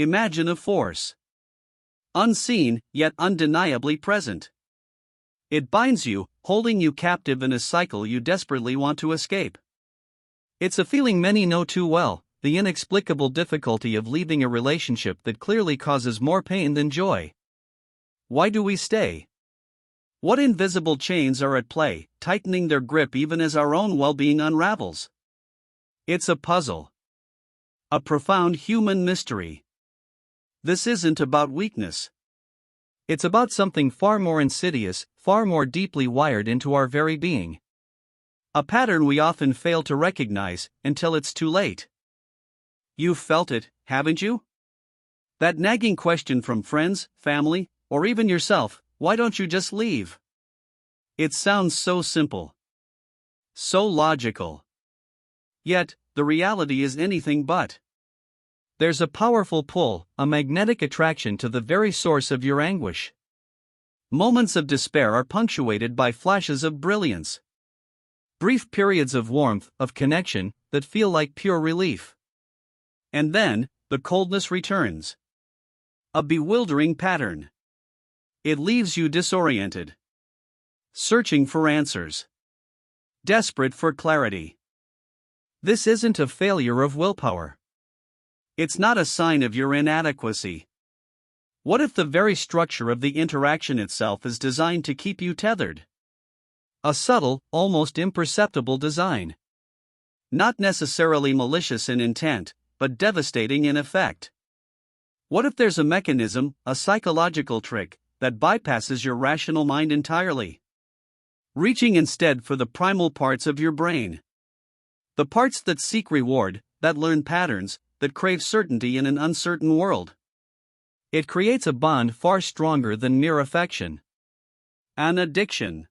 Imagine a force. Unseen, yet undeniably present. It binds you, holding you captive in a cycle you desperately want to escape. It's a feeling many know too well, the inexplicable difficulty of leaving a relationship that clearly causes more pain than joy. Why do we stay? What invisible chains are at play, tightening their grip even as our own well-being unravels? It's a puzzle. A profound human mystery. This isn't about weakness. It's about something far more insidious, far more deeply wired into our very being. A pattern we often fail to recognize until it's too late. You've felt it, haven't you? That nagging question from friends, family, or even yourself, why don't you just leave? It sounds so simple. So logical. Yet, the reality is anything but. There's a powerful pull, a magnetic attraction to the very source of your anguish. Moments of despair are punctuated by flashes of brilliance. Brief periods of warmth, of connection, that feel like pure relief. And then, the coldness returns. A bewildering pattern. It leaves you disoriented. Searching for answers. Desperate for clarity. This isn't a failure of willpower. It's not a sign of your inadequacy. What if the very structure of the interaction itself is designed to keep you tethered? A subtle, almost imperceptible design. Not necessarily malicious in intent, but devastating in effect. What if there's a mechanism, a psychological trick, that bypasses your rational mind entirely? Reaching instead for the primal parts of your brain. The parts that seek reward, that learn patterns, that crave certainty in an uncertain world. It creates a bond far stronger than mere affection. An addiction.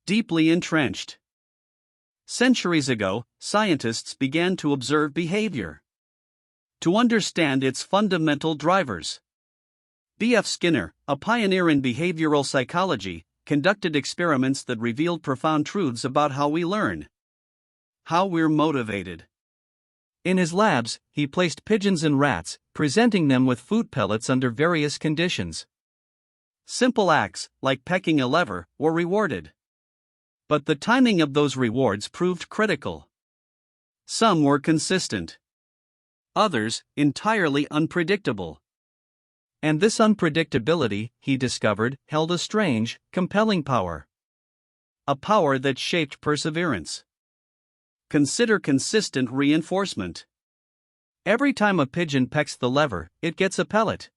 Deeply entrenched. Centuries ago, scientists began to observe behavior. To understand its fundamental drivers. B.F. Skinner, a pioneer in behavioral psychology, conducted experiments that revealed profound truths about how we learn. How we're motivated. In his labs, he placed pigeons and rats, presenting them with food pellets under various conditions. Simple acts, like pecking a lever, were rewarded. But the timing of those rewards proved critical. Some were consistent. Others, entirely unpredictable. And this unpredictability, he discovered, held a strange, compelling power. A power that shaped perseverance. Consider consistent reinforcement. Every time a pigeon pecks the lever, it gets a pellet.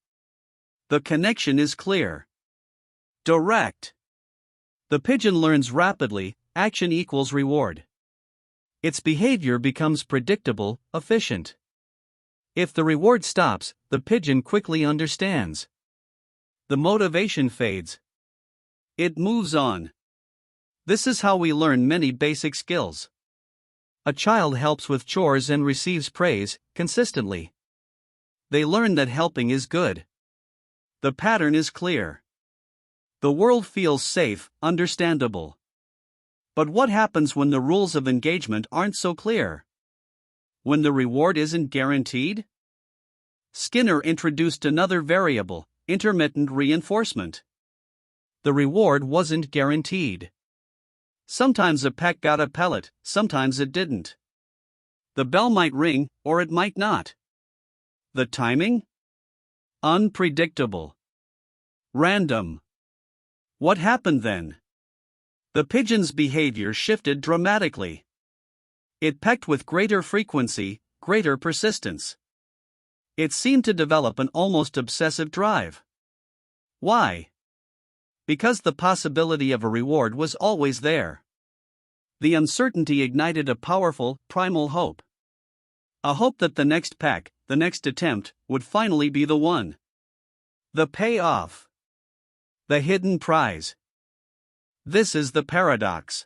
The connection is clear. Direct. The pigeon learns rapidly, action equals reward. Its behavior becomes predictable, efficient. If the reward stops, the pigeon quickly understands. The motivation fades. It moves on. This is how we learn many basic skills. A child helps with chores and receives praise, consistently. They learn that helping is good. The pattern is clear. The world feels safe, understandable. But what happens when the rules of engagement aren't so clear? When the reward isn't guaranteed? Skinner introduced another variable, intermittent reinforcement. The reward wasn't guaranteed. Sometimes a peck got a pellet, sometimes it didn't. The bell might ring, or it might not. The timing? Unpredictable. Random. What happened then? The pigeon's behavior shifted dramatically. It pecked with greater frequency, greater persistence. It seemed to develop an almost obsessive drive. Why? Because the possibility of a reward was always there. The uncertainty ignited a powerful, primal hope. A hope that the next peck, the next attempt, would finally be the one. The payoff. The hidden prize. This is the paradox.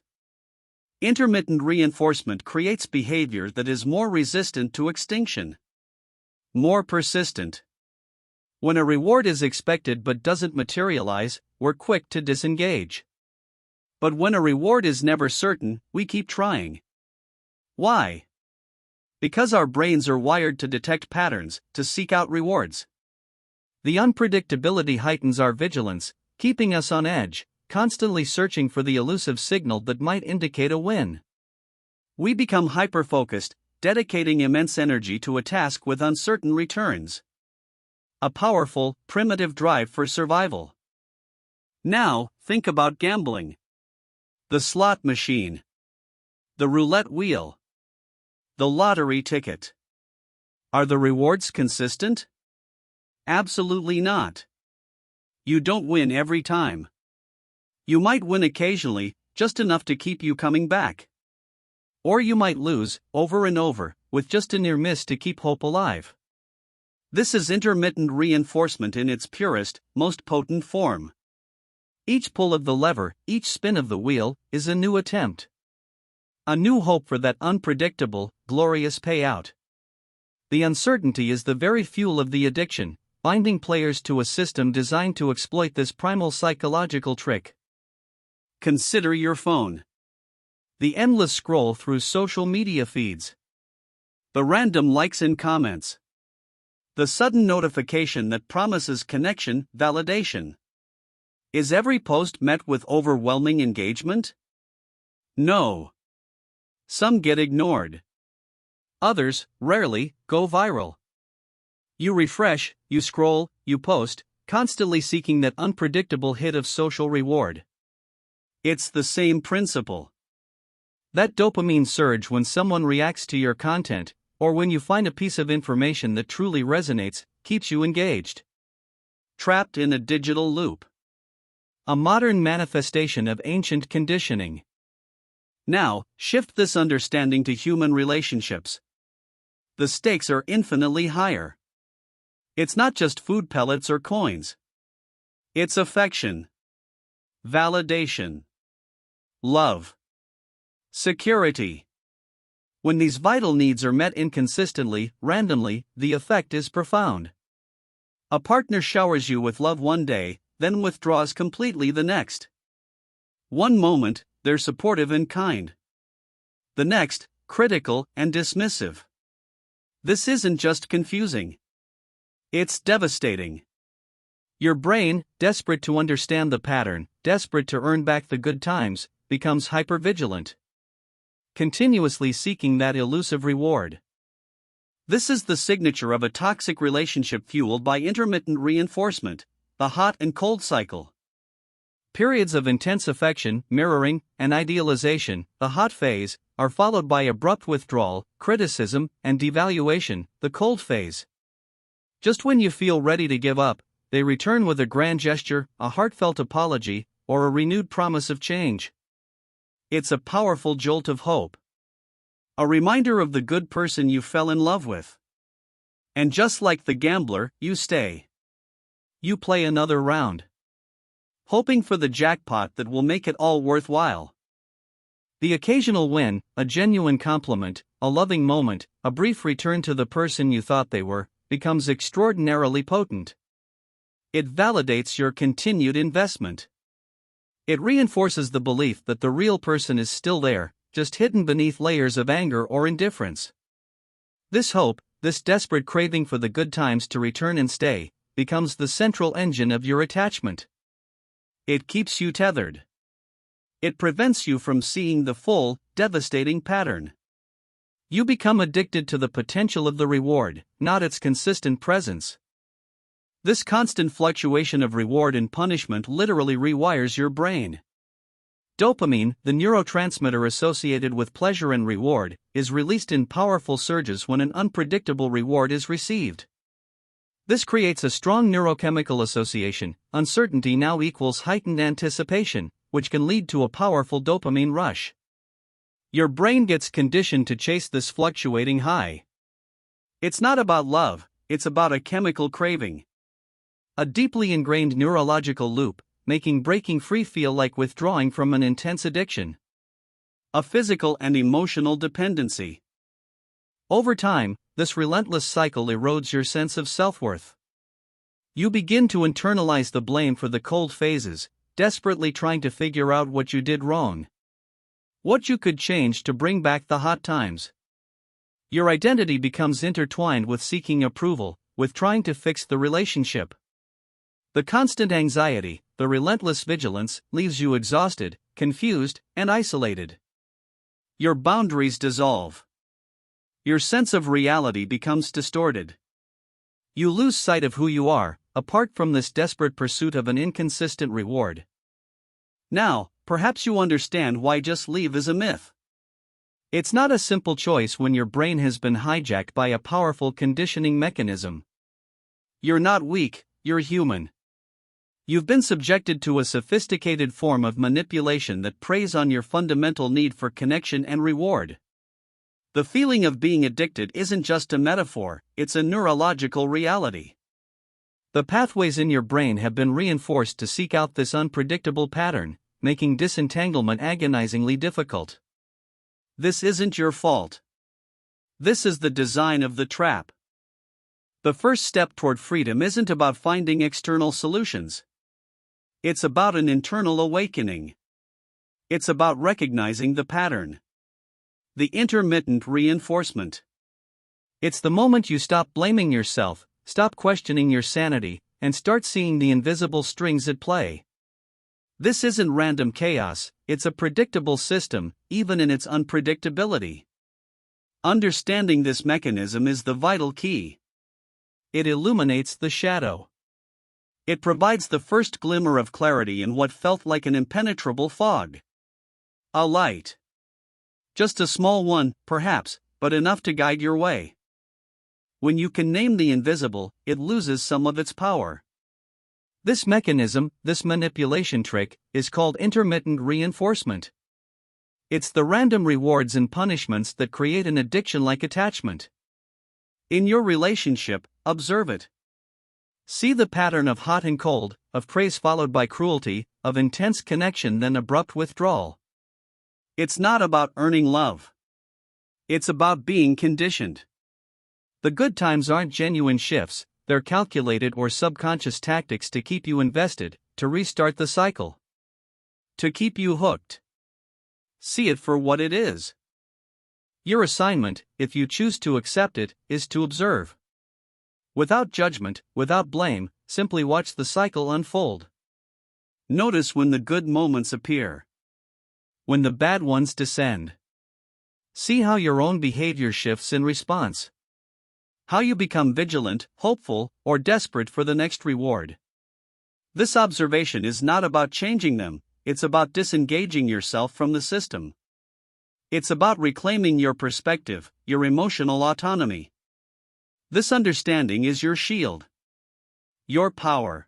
Intermittent reinforcement creates behavior that is more resistant to extinction. More persistent. When a reward is expected but doesn't materialize, we're quick to disengage. But when a reward is never certain, we keep trying. Why? Because our brains are wired to detect patterns, to seek out rewards. The unpredictability heightens our vigilance, keeping us on edge, constantly searching for the elusive signal that might indicate a win. We become hyper-focused, dedicating immense energy to a task with uncertain returns. A powerful, primitive drive for survival. Now, think about gambling. The slot machine. The roulette wheel. The lottery ticket. Are the rewards consistent? Absolutely not. You don't win every time. You might win occasionally, just enough to keep you coming back. Or you might lose, over and over, with just a near miss to keep hope alive. This is intermittent reinforcement in its purest, most potent form. Each pull of the lever, each spin of the wheel, is a new attempt. A new hope for that unpredictable, glorious payout. The uncertainty is the very fuel of the addiction, binding players to a system designed to exploit this primal psychological trick. Consider your phone. The endless scroll through social media feeds. The random likes and comments. The sudden notification that promises connection, validation. Is every post met with overwhelming engagement? No. Some get ignored. Others, rarely, go viral. You refresh, you scroll, you post, constantly seeking that unpredictable hit of social reward. It's the same principle. That dopamine surge when someone reacts to your content, or when you find a piece of information that truly resonates, keeps you engaged. Trapped in a digital loop. A modern manifestation of ancient conditioning. Now, shift this understanding to human relationships. The stakes are infinitely higher. It's not just food pellets or coins. It's affection, validation, love, security. When these vital needs are met inconsistently, randomly, the effect is profound. A partner showers you with love one day, then withdraws completely the next. One moment, they're supportive and kind. The next, critical and dismissive. This isn't just confusing. It's devastating. Your brain, desperate to understand the pattern, desperate to earn back the good times, becomes hypervigilant. Continuously seeking that elusive reward. This is the signature of a toxic relationship fueled by intermittent reinforcement, the hot and cold cycle. Periods of intense affection, mirroring, and idealization, the hot phase, are followed by abrupt withdrawal, criticism, and devaluation, the cold phase. Just when you feel ready to give up, they return with a grand gesture, a heartfelt apology, or a renewed promise of change. It's a powerful jolt of hope. A reminder of the good person you fell in love with. And just like the gambler, you stay. You play another round. Hoping for the jackpot that will make it all worthwhile. The occasional win, a genuine compliment, a loving moment, a brief return to the person you thought they were, becomes extraordinarily potent. It validates your continued investment. It reinforces the belief that the real person is still there, just hidden beneath layers of anger or indifference. This hope, this desperate craving for the good times to return and stay, becomes the central engine of your attachment. It keeps you tethered. It prevents you from seeing the full, devastating pattern. You become addicted to the potential of the reward, not its consistent presence. This constant fluctuation of reward and punishment literally rewires your brain. Dopamine, the neurotransmitter associated with pleasure and reward, is released in powerful surges when an unpredictable reward is received. This creates a strong neurochemical association. Uncertainty now equals heightened anticipation, which can lead to a powerful dopamine rush. Your brain gets conditioned to chase this fluctuating high. It's not about love, it's about a chemical craving. A deeply ingrained neurological loop, making breaking free feel like withdrawing from an intense addiction. A physical and emotional dependency. Over time, this relentless cycle erodes your sense of self-worth. You begin to internalize the blame for the cold phases, desperately trying to figure out what you did wrong. What you could change to bring back the hot times. Your identity becomes intertwined with seeking approval, with trying to fix the relationship. The constant anxiety, the relentless vigilance, leaves you exhausted, confused, and isolated. Your boundaries dissolve. Your sense of reality becomes distorted. You lose sight of who you are, apart from this desperate pursuit of an inconsistent reward. Now, perhaps you understand why just leave is a myth. It's not a simple choice when your brain has been hijacked by a powerful conditioning mechanism. You're not weak, you're human. You've been subjected to a sophisticated form of manipulation that preys on your fundamental need for connection and reward. The feeling of being addicted isn't just a metaphor, it's a neurological reality. The pathways in your brain have been reinforced to seek out this unpredictable pattern, making disentanglement agonizingly difficult. This isn't your fault. This is the design of the trap. The first step toward freedom isn't about finding external solutions. It's about an internal awakening. It's about recognizing the pattern. The intermittent reinforcement. It's the moment you stop blaming yourself, stop questioning your sanity, and start seeing the invisible strings at play. This isn't random chaos, it's a predictable system, even in its unpredictability. Understanding this mechanism is the vital key. It illuminates the shadow. It provides the first glimmer of clarity in what felt like an impenetrable fog. A light. Just a small one, perhaps, but enough to guide your way. When you can name the invisible, it loses some of its power. This mechanism, this manipulation trick, is called intermittent reinforcement. It's the random rewards and punishments that create an addiction-like attachment. In your relationship, observe it. See the pattern of hot and cold, of praise followed by cruelty, of intense connection then abrupt withdrawal. It's not about earning love. It's about being conditioned. The good times aren't genuine shifts, they're calculated or subconscious tactics to keep you invested, to restart the cycle. To keep you hooked. See it for what it is. Your assignment, if you choose to accept it, is to observe. Without judgment, without blame, simply watch the cycle unfold. Notice when the good moments appear. When the bad ones descend. See how your own behavior shifts in response. How you become vigilant, hopeful, or desperate for the next reward. This observation is not about changing them, it's about disengaging yourself from the system. It's about reclaiming your perspective, your emotional autonomy. This understanding is your shield. Your power.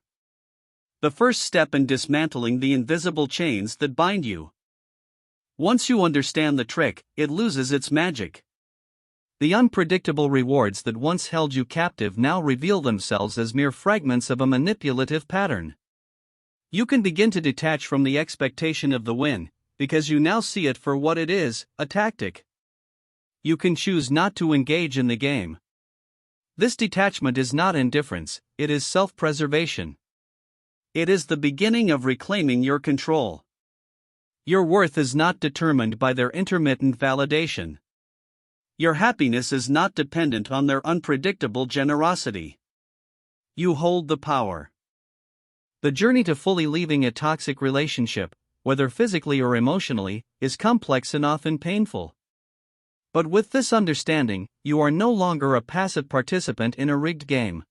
The first step in dismantling the invisible chains that bind you. Once you understand the trick, it loses its magic. The unpredictable rewards that once held you captive now reveal themselves as mere fragments of a manipulative pattern. You can begin to detach from the expectation of the win, because you now see it for what it is, a tactic. You can choose not to engage in the game. This detachment is not indifference, it is self-preservation. It is the beginning of reclaiming your control. Your worth is not determined by their intermittent validation. Your happiness is not dependent on their unpredictable generosity. You hold the power. The journey to fully leaving a toxic relationship, whether physically or emotionally, is complex and often painful. But with this understanding, you are no longer a passive participant in a rigged game.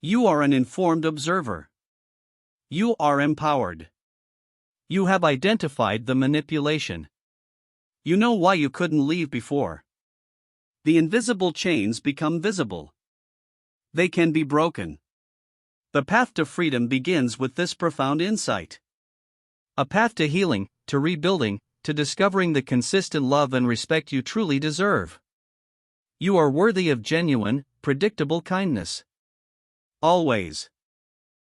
You are an informed observer. You are empowered. You have identified the manipulation. You know why you couldn't leave before. The invisible chains become visible. They can be broken. The path to freedom begins with this profound insight. A path to healing, to rebuilding, to discovering the consistent love and respect you truly deserve. You are worthy of genuine, predictable kindness. Always.